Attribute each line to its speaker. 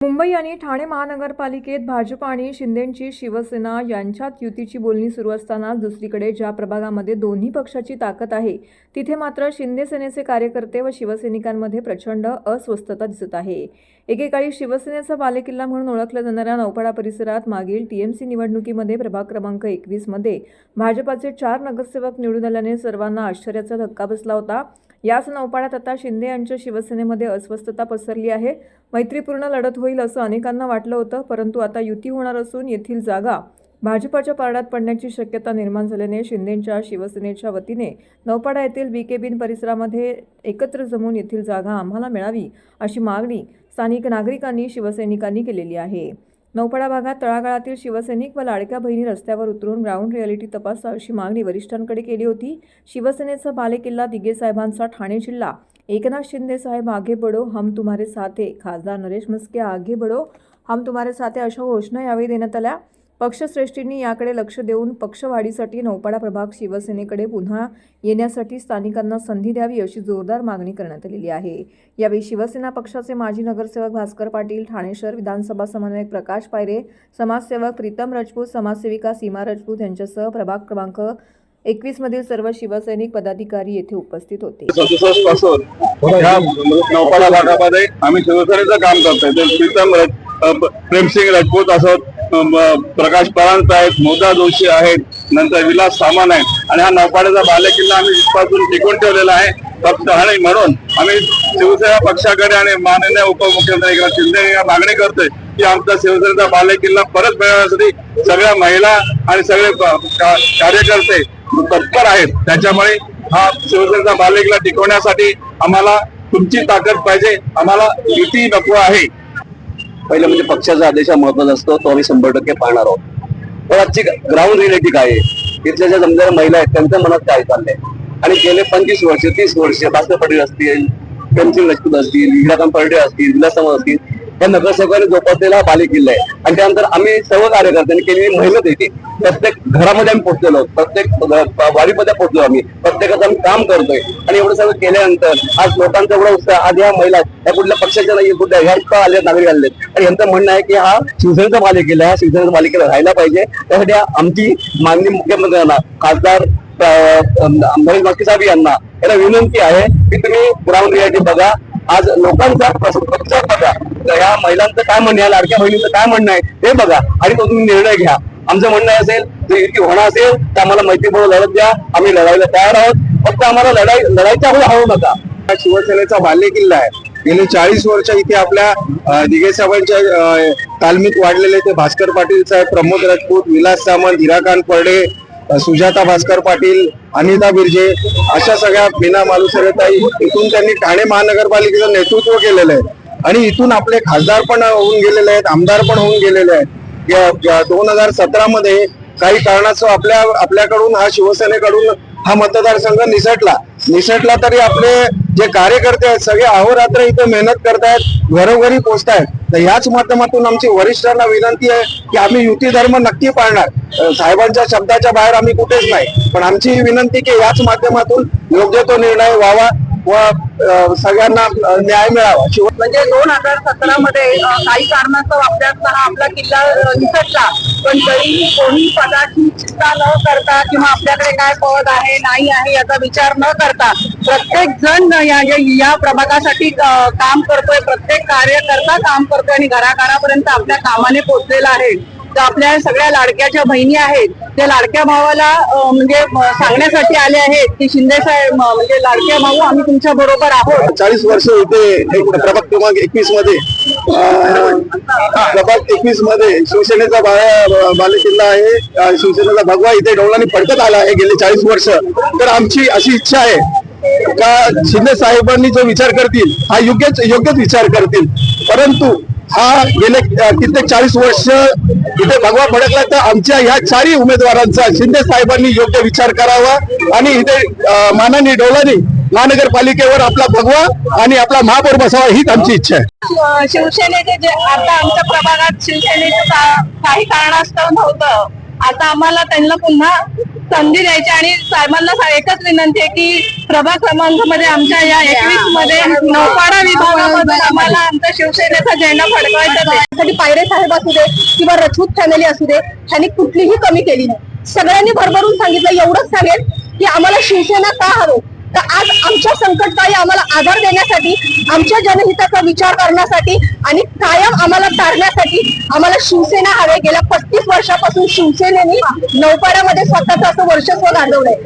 Speaker 1: मुंबई आणि ठाणे महानगरपालिकेत भाजप आणि शिंदेंची शिवसेना यांच्यात युतीची बोलणी सुरू असताना दुसरीकडे ज्या प्रभागामध्ये दोन्ही पक्षाची ताकद आहे तिथे मात्र शिंदे सेनेचे कार्यकर्ते व शिवसैनिकांमध्ये प्रचंड अस्वस्थता दिसत आहे। एकेकाळी शिवसेनेचा बालेकिल्ला म्हणून ओळखल्या जाणाऱ्या नौपाडा परिसरात मागील टीएमसी निवडणुकीमध्ये प्रभाग क्रमांक 21 मध्ये भाजपाचे 4 नगरसेवक निवडून आल्याने सर्वांना आश्चर्याचा धक्का बसला होता। याच नौपाड्यात आता शिंदे यांच्या शिवसेनेमध्ये अस्वस्थता पसरली आहे। मैत्रीपूर्ण लढत होईल असं अनेकांना वाटलं होतं, परंतु आता युती होणार असून येथील जागा भाजपाच्या पारड्यात पडण्याची शक्यता निर्माण झाल्याने शिंदेंच्या शिवसेनेच्या वतीने नौपाडा येथील बीके बिन परिसरामध्ये एकत्र जमून येथील जागा आम्हाला मिळावी अशी मागणी स्थानिक नागरिकांनी शिवसैनिकांनी केलेली आहे। नौपाडा भागात तळागाळातील शिवसैनिक व लाडक्या बहिणी रस्त्यावर उतरून ग्राउंड रियालिटी तपासा अशी मागणी वरिष्ठांकडे केली होती। शिवसेनेचा बालेकिल्ला दिघे साहेबांचा ठाणे जिल्हा, एकनाथ शिंदे साहेब आगे बढ़ो हम तुम्हारे साथ है, खासदार नरेश म्हस्के आगे बढ़ो हम तुम्हारे साथ है अशा घोषणा यावेळी देण्यात आल्या। पक्षश्रेष्ठींनी याकडे लक्ष देऊन पक्षवाढीसाठी नौपाडा प्रभाग शिवसेनेकडे पुन्हा येण्यासाठी स्थानिकांना संधी द्यावी अशी जोरदार मागणी करण्यात आलेली आहे। यावेळी शिवसेना पक्षाचे माजी नगरसेवक भास्कर पाटील, ठाणे शहर विधानसभा समन्वयक प्रकाश पायरे, समाजसेवक प्रीतम राजपूत, समाजसेविका सीमा राजपूत यांच्यासह प्रभाग क्रमांक 21 मधील सर्व शिवसैनिक पदाधिकारी येथे उपस्थित होते।
Speaker 2: 67 पासून या नौपाडा भागामध्ये आम्ही शिवसेनेचं काम करतोय। प्रीतम प्रेमसिंग राजपूत असोत, प्रकाश परांजपे आहेत, मोदा जोशी आहेत, नंतर विलास सामान आहे आणि हा नौपाड्याचा बालेकिल्ला आम्ही इथपासून टिकून ठेवलेला आहे फक्त आणि म्हणून आम्ही शिवसेना पक्षाकडे आणि माननीय उपमुख्यमंत्री एकनाथ शिंदे यांना मागणी करतोय की आमचा शिवसेनेचा बालेकिल्ला परत मिळवण्यासाठी सगळ्या महिला आणि सगळे कार्यकर्ते तत्पर आहेत। त्याच्यामुळे हा शिवसेनेचा बालेकिल्ला टिकवण्यासाठी आम्हाला तुमची ताकद पाहिजे, आम्हाला युती नको आहे।
Speaker 3: पहिलं म्हणजे पक्षाचा आदेश महत्वाचा असतो, तो आम्ही 100% पाहणार आहोत। पण आजची ग्राउंड रियालिटी काय आहे, तिथल्या ज्या जमलेल्या महिला आहेत त्यांच्या मनात काय चाललंय आणि गेले 25 वर्ष 30 वर्ष भास्कर पाटील असतील, प्रेमसिंग राजपूत असतील, हिराकांत परडे असतील, विलास सामान असतील, या नगरसेवकांनी जोपासलेला बालेकिल्ला आहे आणि त्यानंतर आम्ही सर्व कार्यकर्त्यांनी केलेली मेहनत येते। प्रत्येक घरामध्ये आम्ही पोहोचलेलो आहोत, प्रत्येक वाडीमध्ये पोहोचलो, आम्ही प्रत्येकाचं आम्ही काम करतोय आणि एवढं सगळं केल्यानंतर आज लोकांचा एवढा उत्साह, आज या महिला या कुठल्या पक्षाच्या नाही, कुठल्या ह्या आले नागरिक आले आणि यांचं म्हणणं आहे की हा शिवसेनेचा बालेकिल्ला आहे, हा शिवसेनेचा बालेकिल्ला राहायला पाहिजे। त्यासाठी आमची माननीय मुख्यमंत्र्यांना, खासदार नरेश म्हस्के साहेब यांना विनंती आहे की तुम्ही ग्राउंड रियालिटी बघा, आज लोकांचा प्रतिसाद बघा, या महिलांचं काय म्हणणं आहे, लाडक्या बहिणींचं काय म्हणणं आहे ते बघा आणि तो तुम्ही निर्णय घ्या। आमचं म्हणणं असेल जर युती होणार असेल तर आम्हाला मैत्रीपूर्ण लढत द्या, आम्ही लढायला तयार आहोत, फक्त आम्हाला लढायच्या पुढे हवू नका।
Speaker 2: शिवसेनेचा बालेकिल्ला आहे, गेले 40 वर्ष इथे आपल्या दिघे साहेबांच्या तालमीत वाढलेले ते भास्कर पाटील साहेब, प्रमोद राजपूत, विलास सामंत, हिराकांत परडे, सुजाता भास्कर पाटील, अनिता बिर्जे अशा सगळ्या बिना मालुसरेताई इथून त्यांनी ठाणे महानगरपालिकेचं नेतृत्व केलेलं आहे आणि इथून आपले खासदार पण होऊन गेलेले आहेत, आमदार पण होऊन गेलेले आहेत। 2017 मध्ये काही कारणास्तव आपल्याकडून हा शिवसेनेकडून हा मतदारसंघ निसटला तरी आपले जे कार्यकर्ते आहेत सगळे अहोरात्र इथे मेहनत करतायत, घरोघरी पोहोचतायत। तर याच माध्यमातून आमची वरिष्ठांना विनंती आहे की आम्ही युती धर्म नक्की पाळणार, साहेबांच्या शब्दाच्या बाहेर आम्ही कुठेच नाही, पण आमची विनंती की याच माध्यमातून योग्य तो निर्णय व्हावा व सगळ्यांना न्याय मिळावा।
Speaker 4: म्हणजे 2017 मध्ये काही कारणास्तव आपला किल्ला निसटला, पण तरीही कोणी पदाची चिंता न करता किंवा आपल्याकडे काय पद आहे नाही आहे याचा विचार न करता प्रत्येक जण या प्रभागासाठी काम करतोय, प्रत्येक कार्यकर्ता काम करतोय आणि घराघरापर्यंत आपल्या कामाने पोहोचलेला आहे। तर आपल्या सगळ्या लाडक्याच्या बहिणी आहेत, त्या लाडक्या भावाला म्हणजे सांगण्यासाठी आले आहेत की शिंदे साहेब म्हणजे लाडक्या भाऊ आम्ही तुमच्या बरोबर आहोत।
Speaker 2: 40 वर्ष इथे प्रभाग क्रमांक 21 मध्ये शिवसेनेचा बालेकिल्ला आहे, शिवसेनेचा भगवा इथे डोलांनी फडकत आला आहे गेले 40 वर्ष। तर आमची अशी इच्छा आहे का शिंदे साहेबांनी जो विचार करतील हा योग्यच विचार करतील, परंतु हा गेले कित्येक 40 वर्ष इथे भगवा फडकला तर आमच्या ह्या 4 उमेदवारांचा शिंदे साहेबांनी योग्य विचार करावा आणि इथे माननीय डोलानी महानगरपालिकेवर आपला भगवा आणि आपला महापौर बसावा हीच आमची इच्छा आहे।
Speaker 4: शिवसेनेचे जे आता आमच्या प्रभागात शिवसेनेचं काही कारणास्तव नव्हतं, आता आम्हाला त्यांना पुन्हा संधी द्यायची आणि साहेबांना एकच विनंती आहे की प्रभाग क्रमांक मध्ये आमच्या या 21 मध्ये नौपाडा विभागामध्ये आम्हाला आमचा शिवसेनेचा झेंडा फडकवायचा आहे. पायरे साहेब असू दे किंवा रजपूत फॅमिली असू दे, त्यांनी कुठलीही कमी केली नाही. सगळ्यांनी भरभरून सांगितलं. एवढंच सांगेल की आम्हाला शिवसेना का हवे, तर आज आमच्या संकटकाळी आम्हाला आधार देण्यासाठी, आमच्या जनहिताचा विचार करण्यासाठी आणि कायम आम्हाला तारण्यासाठी आम्हाला शिवसेना हवे. गेल्या 35 वर्षापासून शिवसेनेने नौपाड्यामध्ये स्वतःचं असं वर्चस्व गाजवलंय.